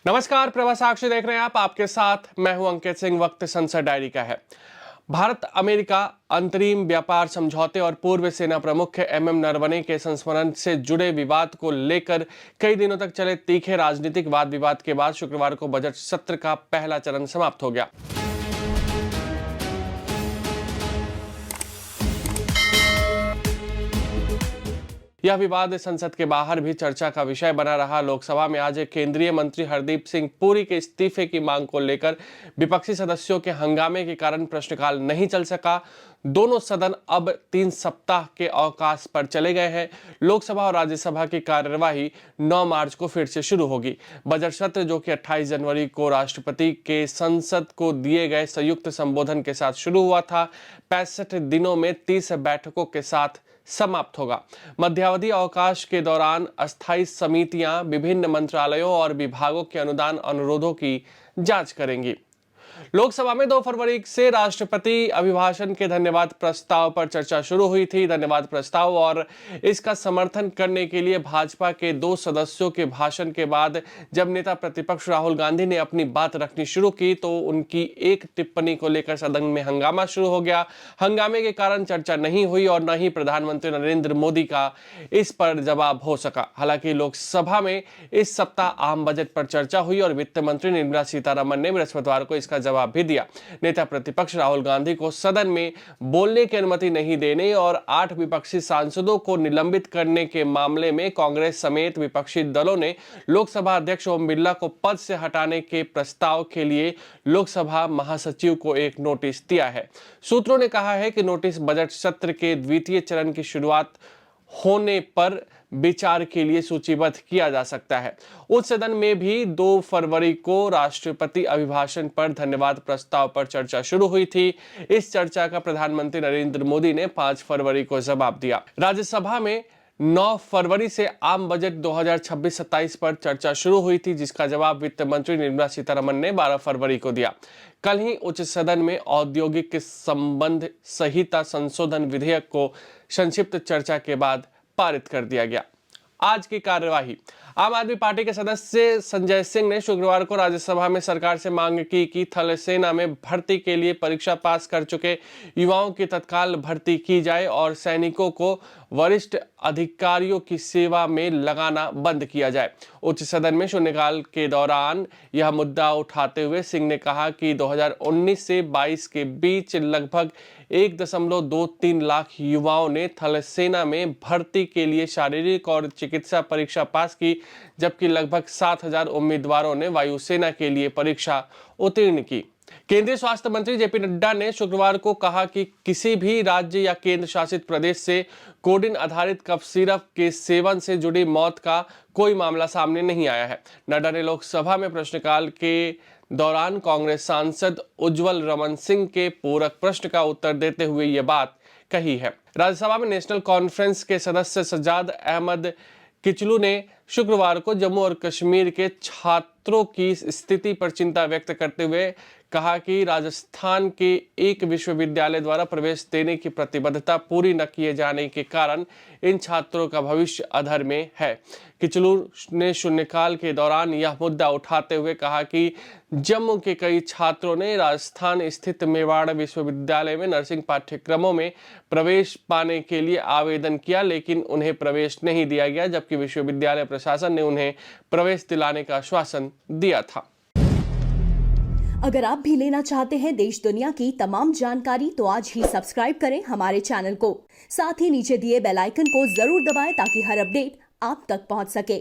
नमस्कार, प्रभा साक्षी देख रहे हैं आप। आपके साथ मैं हूं अंकित सिंह। वक्त संसद डायरी का है। भारत अमेरिका अंतरिम व्यापार समझौते और पूर्व सेना प्रमुख एमएम नरवणे के संस्मरण से जुड़े विवाद को लेकर कई दिनों तक चले तीखे राजनीतिक वाद विवाद के बाद शुक्रवार को बजट सत्र का पहला चरण समाप्त हो गया। यह विवाद संसद के बाहर भी चर्चा का विषय बना रहा। लोकसभा में आज केंद्रीय मंत्री हरदीप सिंह पुरी के इस्तीफे की मांग को लेकर विपक्षी सदस्यों के हंगामे के कारण प्रश्नकाल नहीं चल सका। दोनों सदन अब 3 सप्ताह के अवकाश पर चले गए हैं। लोकसभा और राज्यसभा की कार्यवाही 9 मार्च को फिर से शुरू होगी। बजट सत्र, जो कि 28 जनवरी को राष्ट्रपति के संसद को दिए गए संयुक्त संबोधन के साथ शुरू हुआ था, 65 दिनों में 30 बैठकों के साथ समाप्त होगा। मध्यावधि अवकाश के दौरान अस्थायी समितियां विभिन्न मंत्रालयों और विभागों के अनुदान अनुरोधों की जांच करेंगी। लोकसभा में 2 फरवरी से राष्ट्रपति अभिभाषण के धन्यवाद प्रस्ताव पर चर्चा शुरू हुई थी। धन्यवाद प्रस्ताव और इसका समर्थन करने के लिए भाजपा के 2 सदस्यों के भाषण के बाद जब नेता प्रतिपक्ष राहुल गांधी ने अपनी बात रखनी शुरू की तो उनकी एक टिप्पणी को लेकर सदन में हंगामा शुरू हो गया। हंगामे के कारण चर्चा नहीं हुई और न ही प्रधानमंत्री नरेंद्र मोदी का इस पर जवाब हो सका। हालांकि लोकसभा में इस सप्ताह आम बजट पर चर्चा हुई और वित्त मंत्री निर्मला सीतारमण ने बृहस्पतिवार को इसका जवाब भी दिया। नेता प्रतिपक्ष राहुल गांधी को सदन में बोलने की अनुमति नहीं देने और 8 विपक्षी सांसदों को निलंबित करने के मामले में कांग्रेस समेत विपक्षी दलों ने लोकसभा अध्यक्ष ओम बिरला को पद से हटाने के प्रस्ताव के लिए लोकसभा महासचिव को एक नोटिस दिया है। सूत्रों ने कहा है कि नोटिस बजट सत्र के द्वितीय चरण की शुरुआत होने पर विचार के लिए सूचीबद्ध किया जा सकता है। उच्च सदन में भी 2 फरवरी को राष्ट्रपति अभिभाषण पर धन्यवाद प्रस्ताव पर चर्चा शुरू हुई थी। इस चर्चा का प्रधानमंत्री नरेंद्र मोदी ने 5 फरवरी को जवाब दिया। राज्यसभा में 9 फरवरी से आम बजट 2026-27 पर चर्चा शुरू हुई थी, जिसका जवाब वित्त मंत्री निर्मला सीतारमण ने 12 फरवरी को दिया। कल ही उच्च सदन में औद्योगिक संबंध संहिता संशोधन विधेयक को संक्षिप्त चर्चा के बाद पारित कर दिया गया। आज की कार्यवाही। आम आदमी पार्टी के सदस्य संजय सिंह ने शुक्रवार को राज्यसभा में सरकार से मांग की कि थल सेना में भर्ती के लिए परीक्षा पास कर चुके युवाओं की तत्काल भर्ती की जाए और सैनिकों को वरिष्ठ अधिकारियों की सेवा में लगाना बंद किया जाए। उच्च सदन में शून्यकाल के दौरान यह मुद्दा उठाते हुए सिंह ने कहा कि 2019 से 22 के बीच लगभग 1.23 लाख युवाओं ने थल सेना में भर्ती के लिए शारीरिक और चिकित्सा परीक्षा पास की, जबकि लगभग 7,000 उम्मीदवारों ने वायुसेना के लिए परीक्षा उत्तीर्ण की। केंद्रीय स्वास्थ्य मंत्री जेपी नड्डा ने शुक्रवार को कहा कि किसी भी राज्य या केंद्र शासित प्रदेश से कोडिन आधारित कफ सिरप के सेवन से जुड़ी मौत का कोई मामला सामने नहीं आया है। नड्डा ने लोकसभा में प्रश्नकाल के दौरान कांग्रेस सांसद उज्जवल रमन सिंह के पूरक प्रश्न का उत्तर देते हुए ये बात कही है। राज्यसभा में नेशनल कॉन्फ्रेंस के सदस्य सज्जाद अहमद किचलू ने शुक्रवार को जम्मू और कश्मीर के छात्रों की स्थिति पर चिंता व्यक्त करते हुए कहा कि राजस्थान के एक विश्वविद्यालय द्वारा प्रवेश देने की प्रतिबद्धता पूरी न किए जाने के कारण इन छात्रों का भविष्य अधर में है। किचलू ने शून्यकाल के दौरान यह मुद्दा उठाते हुए कहा कि जम्मू के कई छात्रों ने राजस्थान स्थित मेवाड़ विश्वविद्यालय में नर्सिंग पाठ्यक्रमों में प्रवेश पाने के लिए आवेदन किया, लेकिन उन्हें प्रवेश नहीं दिया गया, जबकि विश्वविद्यालय प्रशासन ने उन्हें प्रवेश दिलाने का आश्वासन दिया था। अगर आप भी लेना चाहते हैं देश दुनिया की तमाम जानकारी तो आज ही सब्सक्राइब करें हमारे चैनल को। साथ ही नीचे दिए बेल आइकन को जरूर दबाएं ताकि हर अपडेट आप तक पहुंच सके।